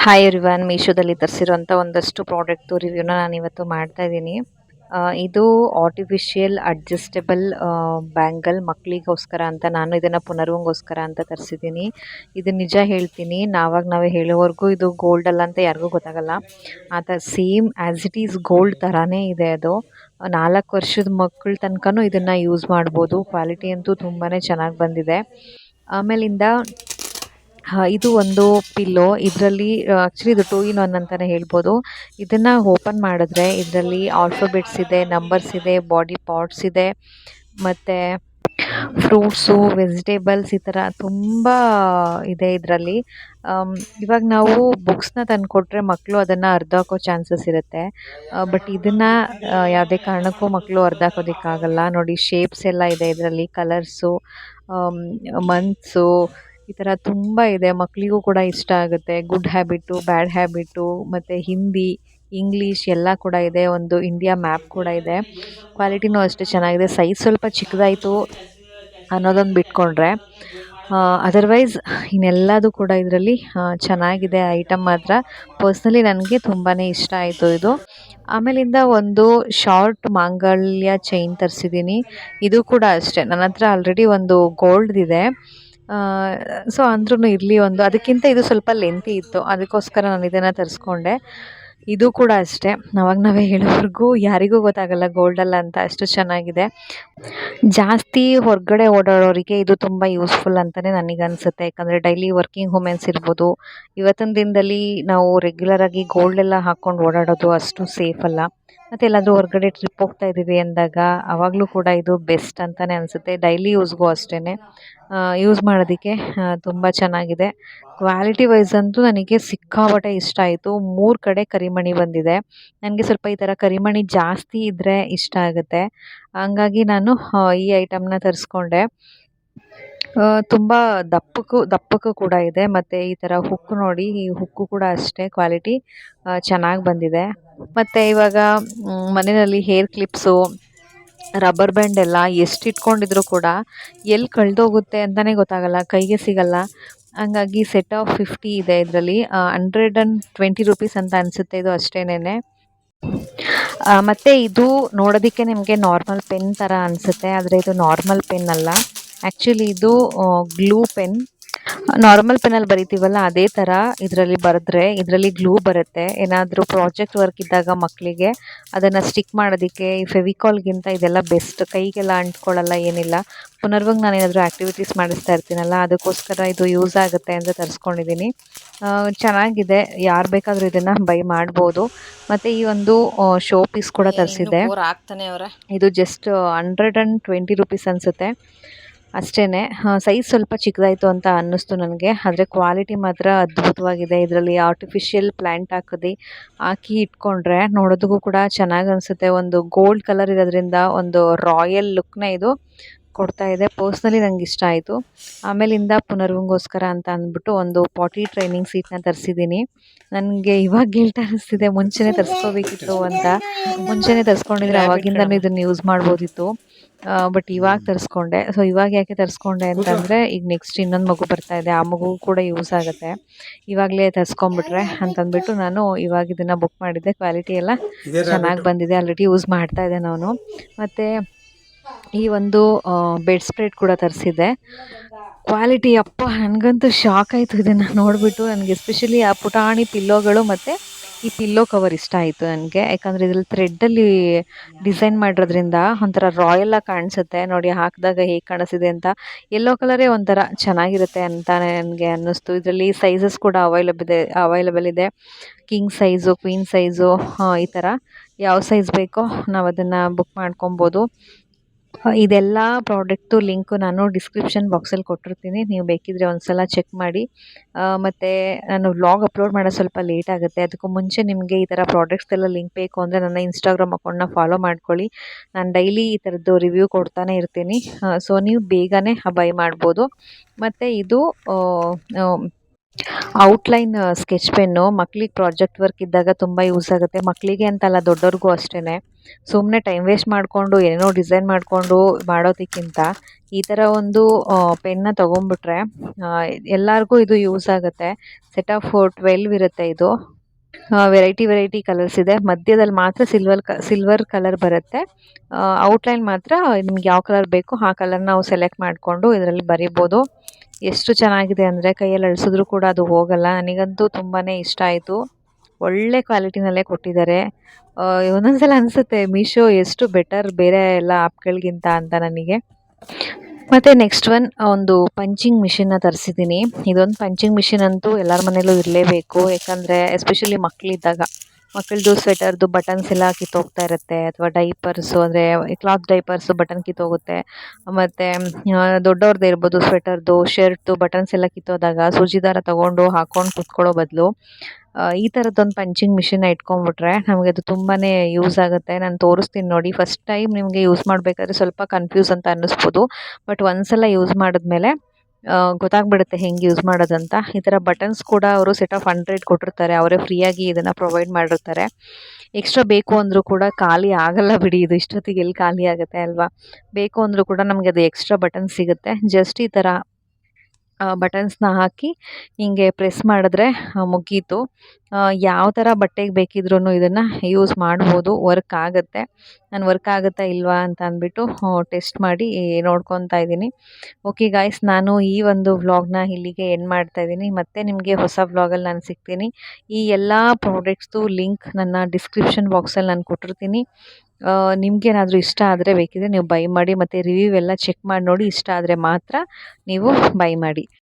Hi everyone, ಮೀಶೋದಲ್ಲಿ ತರಿಸಿರುವಂಥ ಒಂದಷ್ಟು product ರಿವ್ಯೂನ ನಾನಿವತ್ತು ಮಾಡ್ತಾ ಇದ್ದೀನಿ. ಇದು ಆರ್ಟಿಫಿಷಿಯಲ್ ಅಡ್ಜಸ್ಟಬಲ್ ಬ್ಯಾಂಗಲ್ ಮಕ್ಕಳಿಗೋಸ್ಕರ ಅಂತ ನಾನು ಇದನ್ನು ಪುನರ್ವಂಗೋಸ್ಕರ ಅಂತ ತರಿಸಿದ್ದೀನಿ. ಇದು ನಿಜ ಹೇಳ್ತೀನಿ, ನಾವೇ ಹೇಳೋವರೆಗೂ ಇದು ಗೋಲ್ಡ್ ಅಲ್ಲ ಅಂತ ಯಾರಿಗೂ ಗೊತ್ತಾಗಲ್ಲ. ಆ ಥರ same as it is gold ಥರನೇ ಇದೆ ಅದು. 4 ವರ್ಷದ ಮಕ್ಕಳ ತನಕನೂ ಇದನ್ನು ಯೂಸ್ ಮಾಡ್ಬೋದು. ಕ್ವಾಲಿಟಿ ಅಂತೂ ತುಂಬಾ ಚೆನ್ನಾಗಿ ಬಂದಿದೆ. ಆಮೇಲಿಂದ ಇದು ಒಂದು ಪಿಲ್ಲೋ. ಇದರಲ್ಲಿ ಆ್ಯಕ್ಚುಲಿ ಇದು 2 in 1 ಅಂತಲೇ ಹೇಳ್ಬೋದು. ಇದನ್ನು ಓಪನ್ ಮಾಡಿದ್ರೆ ಇದರಲ್ಲಿ ಆಲ್ಫಾಬೆಟ್ಸ್ ಇದೆ, ನಂಬರ್ಸ್ ಇದೆ, ಬಾಡಿ ಪಾರ್ಟ್ಸ್ ಇದೆ, ಮತ್ತು ಫ್ರೂಟ್ಸು, ವೆಜಿಟೇಬಲ್ಸ್ ಈ ಥರ ತುಂಬ ಇದೆ ಇದರಲ್ಲಿ. ಇವಾಗ ನಾವು ಬುಕ್ಸ್ನ ತಂದುಕೊಟ್ರೆ ಮಕ್ಕಳು ಅದನ್ನು ಅರ್ಧಾಕೋ ಚಾನ್ಸಸ್ ಇರುತ್ತೆ. ಬಟ್ ಇದನ್ನು ಯಾವುದೇ ಕಾರಣಕ್ಕೂ ಮಕ್ಕಳು ಅರ್ಧಾಕೋದಕ್ಕಾಗಲ್ಲ. ನೋಡಿ, ಶೇಪ್ಸ್ ಎಲ್ಲ ಇದೆ ಇದರಲ್ಲಿ, ಕಲರ್ಸು, ಮಂತ್ಸು, ಈ ಥರ ತುಂಬ ಇದೆ. ಮಕ್ಕಳಿಗೂ ಕೂಡ ಇಷ್ಟ ಆಗುತ್ತೆ. ಗುಡ್ ಹ್ಯಾಬಿಟ್ಟು, ಬ್ಯಾಡ್ ಹ್ಯಾಬಿಟ್ಟು, ಮತ್ತು ಹಿಂದಿ, ಇಂಗ್ಲೀಷ್ ಎಲ್ಲ ಕೂಡ ಇದೆ. ಒಂದು ಇಂಡಿಯಾ ಮ್ಯಾಪ್ ಕೂಡ ಇದೆ. ಕ್ವಾಲಿಟಿನೂ ಅಷ್ಟೇ ಚೆನ್ನಾಗಿದೆ. ಸೈಜ್ ಸ್ವಲ್ಪ ಚಿಕ್ಕದಾಯಿತು ಅನ್ನೋದೊಂದು ಬಿಟ್ಕೊಂಡ್ರೆ ಅದರ್ವೈಸ್ ಇನ್ನೆಲ್ಲದೂ ಕೂಡ ಇದರಲ್ಲಿ ಚೆನ್ನಾಗಿದೆ. ಐಟಮ್ ಮಾತ್ರ ಪರ್ಸ್ನಲಿ ನನಗೆ ತುಂಬಾ ಇಷ್ಟ ಆಯಿತು ಇದು. ಆಮೇಲಿಂದ ಒಂದು ಶಾರ್ಟ್ ಮಾಂಗಲ್ಯ ಚೈನ್ ತರಿಸಿದ್ದೀನಿ. ಇದು ಕೂಡ ಅಷ್ಟೇ, ನನ್ನ ಹತ್ರ ಆಲ್ರೆಡಿ ಒಂದು ಗೋಲ್ಡ್ದಿದೆ. ಸೊ ಅಂದ್ರೂ ಇರಲಿ ಒಂದು, ಅದಕ್ಕಿಂತ ಇದು ಸ್ವಲ್ಪ ಲೆಂತಿ ಇತ್ತು, ಅದಕ್ಕೋಸ್ಕರ ನಾನು ಇದನ್ನು ತರಿಸ್ಕೊಂಡೆ. ಇದು ಕೂಡ ಅಷ್ಟೇ, ನಾವೇ ಹೇಳೋವರೆಗೂ ಯಾರಿಗೂ ಗೊತ್ತಾಗಲ್ಲ ಗೋಲ್ಡಲ್ಲ ಅಂತ, ಅಷ್ಟು ಚೆನ್ನಾಗಿದೆ. ಜಾಸ್ತಿ ಹೊರಗಡೆ ಓಡಾಡೋರಿಗೆ ಇದು ತುಂಬ ಯೂಸ್ಫುಲ್ ಅಂತಲೇ ನನಗನ್ಸುತ್ತೆ. ಯಾಕಂದರೆ ಡೈಲಿ ವರ್ಕಿಂಗ್ ವುಮೆನ್ಸ್ ಇರ್ಬೋದು, ಇವತ್ತಿನ ದಿನದಲ್ಲಿ ನಾವು ರೆಗ್ಯುಲರಾಗಿ ಗೋಲ್ಡೆಲ್ಲ ಹಾಕ್ಕೊಂಡು ಓಡಾಡೋದು ಅಷ್ಟು ಸೇಫ್ ಅಲ್ಲ. ಮತ್ತು ಎಲ್ಲಾದರೂ ಹೊರಗಡೆ ಟ್ರಿಪ್ ಹೋಗ್ತಾ ಇದ್ದೀವಿ ಅಂದಾಗ ಆವಾಗಲೂ ಕೂಡ ಇದು ಬೆಸ್ಟ್ ಅಂತಲೇ ಅನಿಸುತ್ತೆ. ಡೈಲಿ ಯೂಸ್ಗೂ ಅಷ್ಟೇ ಯೂಸ್ ಮಾಡೋದಕ್ಕೆ ತುಂಬ ಚೆನ್ನಾಗಿದೆ. ಕ್ವಾಲಿಟಿ ವೈಸ್ ಅಂತೂ ನನಗೆ ಸಿಕ್ಕಾಪಟ್ಟೆ ಇಷ್ಟ ಆಯಿತು. 3 ಕಡೆ ಕರಿಮಣಿ ಬಂದಿದೆ. ನನಗೆ ಸ್ವಲ್ಪ ಈ ಥರ ಕರಿಮಣಿ ಜಾಸ್ತಿ ಇದ್ದರೆ ಇಷ್ಟ ಆಗುತ್ತೆ. ಹಂಗಾಗಿ ನಾನು ಈ ಐಟಮ್ನ ತರಿಸ್ಕೊಂಡೆ. ತುಂಬ ದಪ್ಪಕ್ಕೂ ಕೂಡ ಇದೆ. ಮತ್ತು ಈ ಥರ ಹುಕ್ ನೋಡಿ, ಈ ಹುಕ್ಕು ಕೂಡ ಅಷ್ಟೇ ಕ್ವಾಲಿಟಿ ಚೆನ್ನಾಗಿ ಬಂದಿದೆ. ಮತ್ತು ಇವಾಗ ಮನೆಯಲ್ಲಿ ಹೇರ್ ಕ್ಲಿಪ್ಸು, ರಬ್ಬರ್ ಬ್ಯಾಂಡ್ ಎಲ್ಲ ಎಷ್ಟು ಇಟ್ಕೊಂಡಿದ್ರು ಕೂಡ ಎಲ್ಲಿ ಕಳೆದೋಗುತ್ತೆ ಅಂತಲೇ ಗೊತ್ತಾಗಲ್ಲ, ಕೈಗೆ ಸಿಗಲ್ಲ. ಹಂಗಾಗಿ ಸೆಟ್ ಆಫ್ 50 ಇದೆ ಇದರಲ್ಲಿ. 120 ರೂಪೀಸ್ ಅಂತ ಅನಿಸುತ್ತೆ ಇದು ಅಷ್ಟೇನೆ. ಮತ್ತು ಇದು ನೋಡೋದಕ್ಕೆ ನಿಮಗೆ ನಾರ್ಮಲ್ ಪೆನ್ ಥರ ಅನಿಸುತ್ತೆ, ಆದರೆ ಇದು ನಾರ್ಮಲ್ ಪೆನ್ ಅಲ್ಲ. ಆ್ಯಕ್ಚುಲಿ ಇದು ಗ್ಲೂ ಪೆನ್. ನಾರ್ಮಲ್ ಪೆನ್ನಲ್ಲಿ ಬರಿತೀವಲ್ಲ ಅದೇ ಥರ ಇದರಲ್ಲಿ ಬರೆದ್ರೆ ಇದರಲ್ಲಿ ಗ್ಲೂ ಬರುತ್ತೆ. ಏನಾದರೂ ಪ್ರಾಜೆಕ್ಟ್ ವರ್ಕ್ ಇದ್ದಾಗ ಮಕ್ಕಳಿಗೆ ಅದನ್ನು ಸ್ಟಿಕ್ ಮಾಡೋದಕ್ಕೆ ಈ ಫೆವಿಕಾಲ್ಗಿಂತ ಇದೆಲ್ಲ ಬೆಸ್ಟ್. ಕೈಗೆಲ್ಲ ಅಂಟ್ಕೊಳ್ಳಲ್ಲ, ಏನಿಲ್ಲ. ಪುನರ್ವಾಗ ನಾನು ಏನಾದರೂ ಆ್ಯಕ್ಟಿವಿಟೀಸ್ ಮಾಡಿಸ್ತಾ ಇರ್ತೀನಲ್ಲ, ಅದಕ್ಕೋಸ್ಕರ ಇದು ಯೂಸ್ ಆಗುತ್ತೆ ಅಂತ ತರಿಸ್ಕೊಂಡಿದ್ದೀನಿ. ಚೆನ್ನಾಗಿದೆ, ಯಾರು ಬೇಕಾದರೂ ಇದನ್ನು ಬೈ ಮಾಡ್ಬೋದು. ಮತ್ತು ಈ ಒಂದು ಶೋ ಪೀಸ್ ಕೂಡ ತರಿಸಿದ್ದೆ. ಇದು ಜಸ್ಟ್ 120 ರೂಪೀಸ್ ಅನಿಸುತ್ತೆ ಅಷ್ಟೇ. ಸೈಜ್ ಸ್ವಲ್ಪ ಚಿಕ್ಕದಾಯಿತು ಅಂತ ಅನ್ನಿಸ್ತು ನನಗೆ, ಆದರೆ ಕ್ವಾಲಿಟಿ ಮಾತ್ರ ಅದ್ಭುತವಾಗಿದೆ. ಇದರಲ್ಲಿ ಆರ್ಟಿಫಿಷಿಯಲ್ ಪ್ಲ್ಯಾಂಟ್ ಹಾಕಿ ಇಟ್ಕೊಂಡ್ರೆ ನೋಡೋದಕ್ಕೂ ಕೂಡ ಚೆನ್ನಾಗಿ ಅನಿಸುತ್ತೆ. ಒಂದು ಗೋಲ್ಡ್ ಕಲರ್ ಇರೋದ್ರಿಂದ ಒಂದು ರಾಯಲ್ ಲುಕ್ನ ಇದು ಕೊಡ್ತಾ ಇದೆ. ಪರ್ಸ್ನಲಿ ನಂಗೆ ಇಷ್ಟ ಆಯಿತು. ಆಮೇಲಿಂದ ಪುನರ್ವಂಗೋಸ್ಕರ ಅಂತ ಅಂದ್ಬಿಟ್ಟು ಒಂದು ಪಾಟಿ ಟ್ರೈನಿಂಗ್ ಸೀಟ್ನ ತರಿಸಿದ್ದೀನಿ. ನನಗೆ ಇವಾಗ ಗಿಲ್ಟ್ ಅನ್ನಿಸ್ತಿದೆ, ಮುಂಚೆನೇ ತರಿಸ್ಕೋಬೇಕಿತ್ತು ಅಂತ. ಮುಂಚೆನೇ ತರಿಸ್ಕೊಂಡಿದ್ರೆ ಅವಾಗಿಂದನೂ ಇದನ್ನು ಯೂಸ್ ಮಾಡ್ಬೋದಿತ್ತು. ಬಟ್ ಇವಾಗ ತರಿಸ್ಕೊಂಡೆ. ಸೊ ಇವಾಗ ಯಾಕೆ ತರಿಸ್ಕೊಂಡೆ ಅಂತಂದರೆ, ಈಗ ನೆಕ್ಸ್ಟ್ ಇನ್ನೊಂದು ಮಗು ಬರ್ತಾ ಇದೆ, ಆ ಮಗುಗೂ ಕೂಡ ಯೂಸ್ ಆಗುತ್ತೆ. ಇವಾಗಲೇ ತರಿಸ್ಕೊಂಬಿಟ್ರೆ ಅಂತಂದ್ಬಿಟ್ಟು ನಾನು ಇವಾಗ ಇದನ್ನು ಬುಕ್ ಮಾಡಿದ್ದೆ. ಕ್ವಾಲಿಟಿ ಎಲ್ಲ ಚೆನ್ನಾಗಿ ಬಂದಿದೆ, ಆಲ್ರೆಡಿ ಯೂಸ್ ಮಾಡ್ತಾ ಇದ್ದೆ ನಾನು. ಮತ್ತು ಈ ಒಂದು ಬೆಡ್ ಸ್ಪ್ರೆಡ್ ಕೂಡ ತರಿಸಿದ್ದೆ. ಕ್ವಾಲಿಟಿ ಅಪ್ಪ, ನನಗಂತೂ ಶಾಕ್ ಆಯಿತು ಇದನ್ನು ನೋಡಿಬಿಟ್ಟು. ನನಗೆ ಎಸ್ಪೆಷಲಿ ಆ ಪುಟಾಣಿ ಪಿಲ್ಲೋಗಳು ಮತ್ತು ಈ ಪಿಲ್ಲೋ ಕವರ್ ಇಷ್ಟ ಆಯಿತು ನನಗೆ. ಯಾಕಂದರೆ ಇದರಲ್ಲಿ ಥ್ರೆಡ್ಡಲ್ಲಿ ಡಿಸೈನ್ ಮಾಡಿರೋದ್ರಿಂದ ಒಂಥರ ರಾಯಲಾಗಿ ಕಾಣಿಸುತ್ತೆ. ನೋಡಿ ಹಾಕಿದಾಗ ಹೇಗೆ ಕಾಣಿಸಿದೆ ಅಂತ. ಯೆಲ್ಲೋ ಕಲರೇ ಒಂಥರ ಚೆನ್ನಾಗಿರುತ್ತೆ ಅಂತ ನನಗೆ ಅನ್ನಿಸ್ತು. ಇದರಲ್ಲಿ ಸೈಜಸ್ ಕೂಡ ಅವೈಲಬಲ್ ಇದೆ. ಕಿಂಗ್ ಸೈಜು, ಕ್ವೀನ್ ಸೈಜು, ಈ ಥರ ಯಾವ ಸೈಜ್ ಬೇಕೋ ನಾವು ಅದನ್ನು ಬುಕ್ ಮಾಡ್ಕೊಬೋದು. ಇದೆಲ್ಲ ಪ್ರಾಡಕ್ಟು ಲಿಂಕು ನಾನು ಡಿಸ್ಕ್ರಿಪ್ಷನ್ ಬಾಕ್ಸಲ್ಲಿ ಕೊಟ್ಟಿರ್ತೀನಿ, ನೀವು ಬೇಕಿದ್ದರೆ ಒಂದು ಸಲ ಚೆಕ್ ಮಾಡಿ. ಮತ್ತು ನಾನು ವ್ಲಾಗ್ ಅಪ್ಲೋಡ್ ಮಾಡೋದು ಸ್ವಲ್ಪ ಲೇಟ್ ಆಗುತ್ತೆ. ಅದಕ್ಕೂ ಮುಂಚೆ ನಿಮಗೆ ಈ ಥರ ಪ್ರಾಡಕ್ಟ್ಸ್ದೆಲ್ಲ ಲಿಂಕ್ ಬೇಕು ಅಂದರೆ ನನ್ನ ಇನ್ಸ್ಟಾಗ್ರಾಮ್ ಅಕೌಂಟ್ನ ಫಾಲೋ ಮಾಡ್ಕೊಳ್ಳಿ. ನಾನು ಡೈಲಿ ಈ ಥರದ್ದು ರಿವ್ಯೂ ಕೊಡ್ತಾನೆ ಇರ್ತೀನಿ. ಸೊ ನೀವು ಬೇಗನೆ ಬೈ ಮಾಡ್ಬೋದು. ಮತ್ತು ಇದು ಔಟ್ಲೈನ್ ಸ್ಕೆಚ್ ಪೆನ್ನು ಮಕ್ಳಿಗೆ ಪ್ರಾಜೆಕ್ಟ್ ವರ್ಕ್ ಇದ್ದಾಗ ತುಂಬ ಯೂಸ್ ಆಗುತ್ತೆ. ಮಕ್ಕಳಿಗೆ ಅಂತಲ್ಲ ದೊಡ್ಡವ್ರಿಗೂ ಅಷ್ಟೇ. ಸುಮ್ಮನೆ ಟೈಮ್ ವೇಸ್ಟ್ ಮಾಡಿಕೊಂಡು ಏನೋ ಡಿಸೈನ್ ಮಾಡಿಕೊಂಡು ಮಾಡೋದಕ್ಕಿಂತ ಈ ಥರ ಒಂದು ಪೆನ್ನ ತೊಗೊಂಬಿಟ್ರೆ ಎಲ್ಲರಿಗೂ ಇದು ಯೂಸ್ ಆಗುತ್ತೆ. ಸೆಟ್ ಆಫ್ 12 ಇರುತ್ತೆ ಇದು. ವೆರೈಟಿ ವೆರೈಟಿ ಕಲರ್ಸ್ ಇದೆ. ಮಧ್ಯದಲ್ಲಿ ಮಾತ್ರ ಸಿಲ್ವರ್ ಕಲರ್ ಬರುತ್ತೆ. ಔಟ್ಲೈನ್ ಮಾತ್ರ ನಿಮ್ಗೆ ಯಾವ ಕಲರ್ ಬೇಕೋ ಆ ಕಲರ್ ನಾವು ಸೆಲೆಕ್ಟ್ ಮಾಡಿಕೊಂಡು ಇದರಲ್ಲಿ ಬರಿಬೋದು. ಎಷ್ಟು ಚೆನ್ನಾಗಿದೆ ಅಂದರೆ ಕೈಯಲ್ಲಿ ಅಳಿಸಿದ್ರು ಕೂಡ ಅದು ಹೋಗಲ್ಲ. ನನಗಂತೂ ತುಂಬಾ ಇಷ್ಟ ಆಯಿತು. ಒಳ್ಳೆ ಕ್ವಾಲಿಟಿನಲ್ಲೇ ಕೊಟ್ಟಿದ್ದಾರೆ. ಒಂದೊಂದ್ಸಲ ಅನಿಸುತ್ತೆ ಮೀಶೋ ಎಷ್ಟು ಬೆಟರ್ ಬೇರೆ ಎಲ್ಲ ಆ್ಯಪ್ಗಳಿಗಿಂತ ಅಂತ ನನಗೆ. ಮತ್ತು ನೆಕ್ಸ್ಟ್ ಒಂದು ಪಂಚಿಂಗ್ ಮಿಷಿನ್ನ ತರಿಸಿದ್ದೀನಿ. ಇದೊಂದು ಪಂಚಿಂಗ್ ಮಿಷಿನ್ ಅಂತೂ ಎಲ್ಲರ ಮನೇಲೂ ಇರಲೇಬೇಕು. ಯಾಕಂದರೆ ಎಸ್ಪೆಷಲಿ ಮಕ್ಕಳಿದ್ದಾಗ ಮಕ್ಕಳದು ಸ್ವೆಟರ್ದು ಬಟನ್ಸ್ ಎಲ್ಲ ಕಿತ್ತೋಗ್ತಾ ಇರುತ್ತೆ, ಅಥವಾ ಡೈಪರ್ಸು ಅಂದರೆ ಕ್ಲಾತ್ ಡೈಪರ್ಸು ಬಟನ್ ಕಿತ್ತೋಗುತ್ತೆ. ಮತ್ತು ದೊಡ್ಡವ್ರದ್ದೇ ಇರ್ಬೋದು ಸ್ವೆಟರ್ದು ಶರ್ಟ್ದು ಬಟನ್ಸ್ ಎಲ್ಲ ಕಿತ್ತೋದಾಗ ಸೂಜಿ ದಾರ ತೊಗೊಂಡು ಹಾಕ್ಕೊಂಡು ಕೂತ್ಕೊಳ್ಳೋ ಬದಲು ಈ ಥರದ್ದೊಂದು ಪಂಚಿಂಗ್ ಮಿಷಿನ್ನ ಇಟ್ಕೊಂಡ್ಬಿಟ್ರೆ ನಮಗೆ ಅದು ತುಂಬಾ ಯೂಸ್ ಆಗುತ್ತೆ. ನಾನು ತೋರಿಸ್ತೀನಿ ನೋಡಿ. ಫಸ್ಟ್ ಟೈಮ್ ನಿಮಗೆ ಯೂಸ್ ಮಾಡಬೇಕಾದ್ರೆ ಸ್ವಲ್ಪ ಕನ್ಫ್ಯೂಸ್ ಅಂತ ಅನ್ನಿಸ್ಬೋದು. ಬಟ್ ಒಂದ್ಸಲ ಯೂಸ್ ಮಾಡಿದ್ಮೇಲೆ ಗೊತ್ತಾಗ್ಬಿಡುತ್ತೆ ಹೆಂಗೆ ಯೂಸ್ ಮಾಡೋದಂತ. ಈ ಥರ ಬಟನ್ಸ್ ಕೂಡ ಅವರು ಸೆಟ್ ಆಫ್ 100 ಕೊಟ್ಟಿರ್ತಾರೆ. ಅವರೇ ಫ್ರೀಯಾಗಿ ಇದನ್ನು ಪ್ರೊವೈಡ್ ಮಾಡಿರ್ತಾರೆ. ಎಕ್ಸ್ಟ್ರಾ ಬೇಕು ಅಂದರೂ ಕೂಡ ಖಾಲಿ ಆಗಲ್ಲ ಬಿಡಿ, ಇದು ಇಷ್ಟೊತ್ತಿಗೆ ಎಲ್ಲಿ ಖಾಲಿ ಆಗುತ್ತೆ ಅಲ್ವಾ. ಬೇಕು ಅಂದರೂ ಕೂಡ ನಮಗೆ ಅದು ಎಕ್ಸ್ಟ್ರಾ ಬಟನ್ ಸಿಗುತ್ತೆ. ಜಸ್ಟ್ ಈ ಥರ ಬಟನ್ಸ್ನ ಹಾಕಿ ಹಿಂಗೆ ಪ್ರೆಸ್ ಮಾಡಿದ್ರೆ ಮುಗೀತು. ಯಾವ ಥರ ಬಟ್ಟೆಗೆ ಬೇಕಿದ್ರೂ ಇದನ್ನು ಯೂಸ್ ಮಾಡ್ಬೋದು. ವರ್ಕ್ ಆಗುತ್ತೆ. ನಾನು ವರ್ಕ್ ಆಗುತ್ತಾ ಇಲ್ವಾ ಅಂತ ಅಂದ್ಬಿಟ್ಟು ಟೆಸ್ಟ್ ಮಾಡಿ ನೋಡ್ಕೊತಾ ಇದ್ದೀನಿ. ಓಕೆ ಗಾಯ್ಸ್, ನಾನು ಈ ಒಂದು ವ್ಲಾಗ್ನ ಇಲ್ಲಿಗೆ ಎಂಡ್ ಮಾಡ್ತಾ ಇದ್ದೀನಿ. ಮತ್ತೆ ನಿಮಗೆ ಹೊಸ ವ್ಲಾಗಲ್ಲಿ ನಾನು ಸಿಗ್ತೀನಿ. ಈ ಎಲ್ಲ ಪ್ರಾಡಕ್ಟ್ಸ್ದು ಲಿಂಕ್ ನನ್ನ ಡಿಸ್ಕ್ರಿಪ್ಷನ್ ಬಾಕ್ಸಲ್ಲಿ ನಾನು ಕೊಟ್ಟಿರ್ತೀನಿ. ನಿಮಗೇನಾದರೂ ಇಷ್ಟ ಆದರೆ ಬೇಕಿದ್ರೆ ನೀವು ಬೈ ಮಾಡಿ. ಮತ್ತು ರಿವ್ಯೂ ಎಲ್ಲ ಚೆಕ್ ಮಾಡಿ ನೋಡಿ. ಇಷ್ಟ ಆದರೆ ಮಾತ್ರ ನೀವು ಬೈ ಮಾಡಿ.